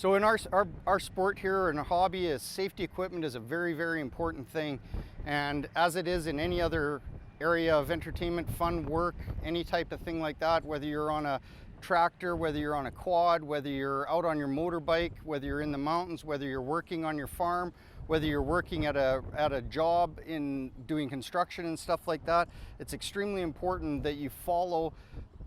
So in our sport here and our hobby, is safety equipment is a very, very important thing. And as it is in any other area of entertainment, fun, work, any type of thing like that, whether you're on a tractor, whether you're on a quad, whether you're out on your motorbike, whether you're in the mountains, whether you're working on your farm, whether you're working at a job in doing construction and stuff like that, it's extremely important that you follow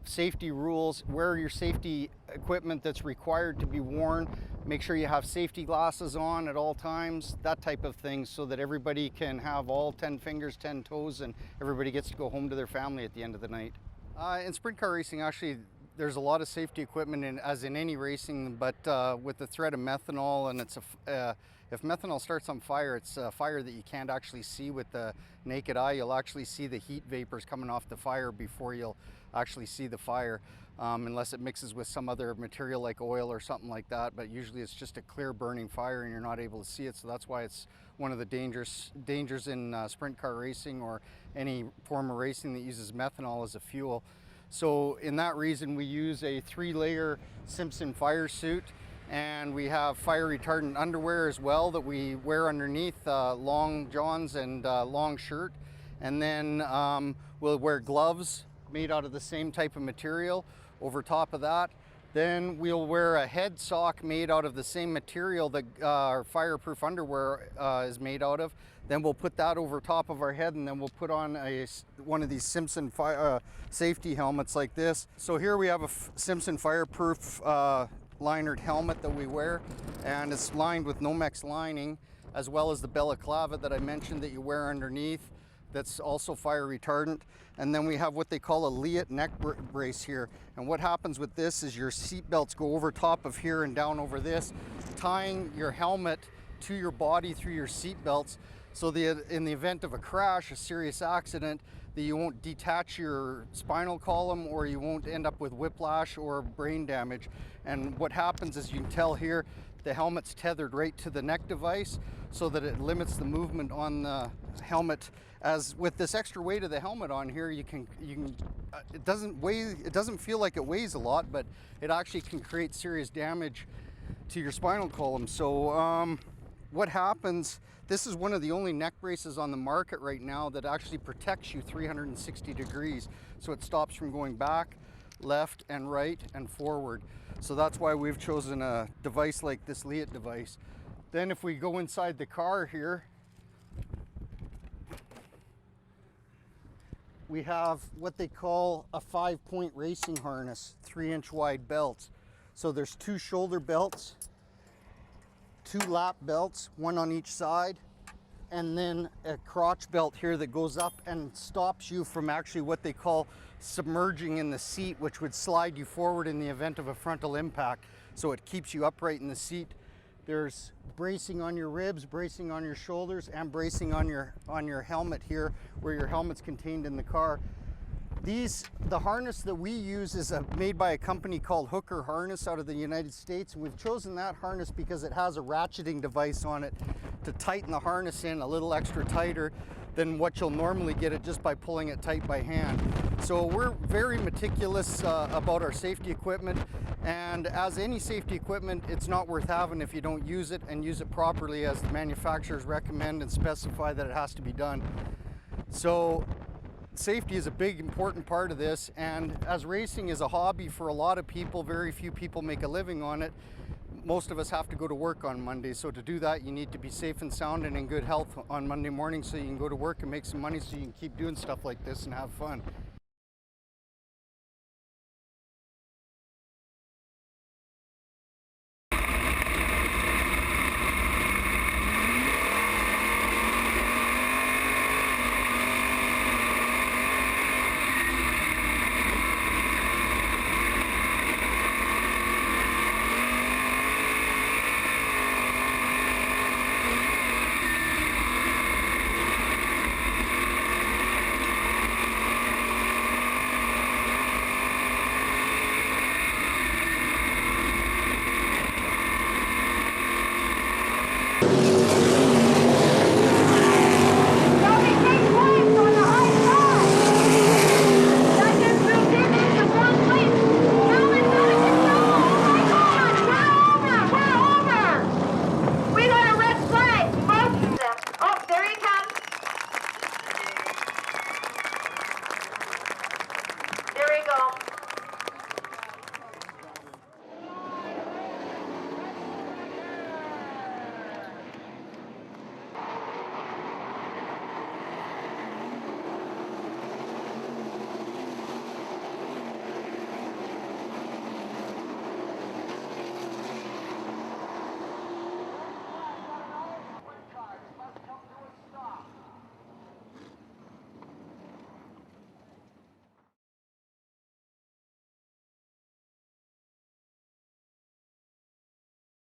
safety rules, wear your safety equipment that's required to be worn, make sure you have safety glasses on at all times, that type of thing, so that everybody can have all 10 fingers, 10 toes, and everybody gets to go home to their family at the end of the night. In sprint car racing, actually, there's a lot of safety equipment as in any racing, but with the threat of methanol, and if methanol starts on fire, it's a fire that you can't actually see with the naked eye. You'll actually see the heat vapors coming off the fire before you'll actually see the fire, unless it mixes with some other material like oil or something like that. But usually it's just a clear burning fire and you're not able to see it. So that's why it's one of the dangers in sprint car racing or any form of racing that uses methanol as a fuel. So in that reason, we use a 3-layer Simpson fire suit, and we have fire retardant underwear as well that we wear underneath, long johns and long shirt. And then we'll wear gloves made out of the same type of material over top of that. Then we'll wear a head sock made out of the same material that our fireproof underwear is made out of. Then we'll put that over top of our head, and then we'll put on one of these Simpson safety helmets like this. So here we have a Simpson Fireproof linered helmet that we wear, and it's lined with Nomex lining, as well as the balaclava that I mentioned that you wear underneath. That's also fire retardant. And then we have what they call a Liat neck brace here. And what happens with this is your seat belts go over top of here and down over this, tying your helmet to your body through your seat belts, so that in the event of a crash, a serious accident, that you won't detach your spinal column or you won't end up with whiplash or brain damage. And what happens is, you can tell here, the helmet's tethered right to the neck device so that it limits the movement on the helmet. As with this extra weight of the helmet on here, it doesn't feel like it weighs a lot, but it actually can create serious damage to your spinal column. So what happens, this is one of the only neck braces on the market right now that actually protects you 360 degrees. So it stops from going back, left and right and forward. So that's why we've chosen a device like this Liat device. Then if we go inside the car here, we have what they call a 5-point racing harness, 3-inch wide belts. So there's 2 shoulder belts, 2 lap belts, 1 on each side, and then a crotch belt here that goes up and stops you from actually what they call submerging in the seat, which would slide you forward in the event of a frontal impact. So it keeps you upright in the seat. There's bracing on your ribs, bracing on your shoulders, and bracing on your helmet here, where your helmet's contained in the car. The harness that we use is made by a company called Hooker Harness out of the United States, and we've chosen that harness because it has a ratcheting device on it to tighten the harness in a little extra tighter than what you'll normally get it just by pulling it tight by hand. So we're very meticulous about our safety equipment, and as any safety equipment, it's not worth having if you don't use it and use it properly as the manufacturers recommend and specify that it has to be done. So safety is a big important part of this, and as racing is a hobby for a lot of people, very few people make a living on it. Most of us have to go to work on Monday, so to do that you need to be safe and sound and in good health on Monday morning, so you can go to work and make some money, so you can keep doing stuff like this and have fun.